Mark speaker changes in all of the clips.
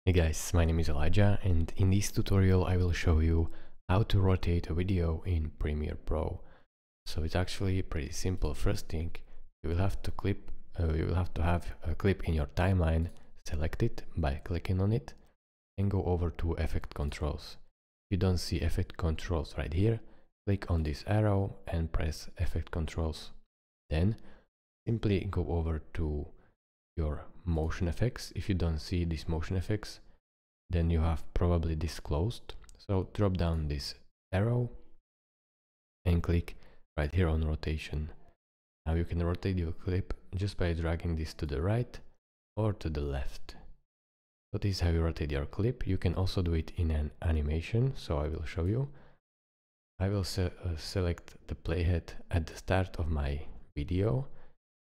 Speaker 1: Hey guys, my name is Elijah, and in this tutorial I will show you how to rotate a video in Premiere Pro. So it's actually pretty simple. First thing, you will have to have a clip in your timeline. Select it by clicking on it and go over to Effect Controls. If you don't see Effect Controls right here, click on this arrow and press Effect Controls. Then simply go over to your motion effects. If you don't see these motion effects, then you have probably this closed. So drop down this arrow and click right here on rotation. Now you can rotate your clip just by dragging this to the right or to the left. So this is how you rotate your clip. You can also do it in an animation, so I will show you. I will select the playhead at the start of my video.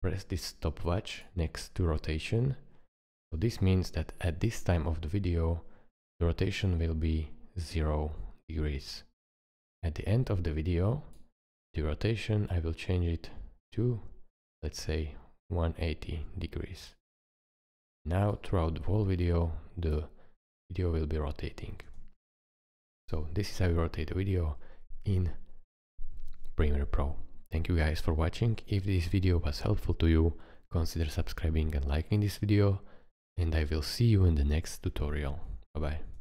Speaker 1: Press this stopwatch next to rotation. So this means that at this time of the video, the rotation will be 0 degrees. At the end of the video, the rotation, I will change it to, let's say, 180 degrees. Now throughout the whole video, the video will be rotating. So this is how you rotate a video in Premiere Pro. Thank you guys for watching. If this video was helpful to you, consider subscribing and liking this video, and I will see you in the next tutorial. Bye bye.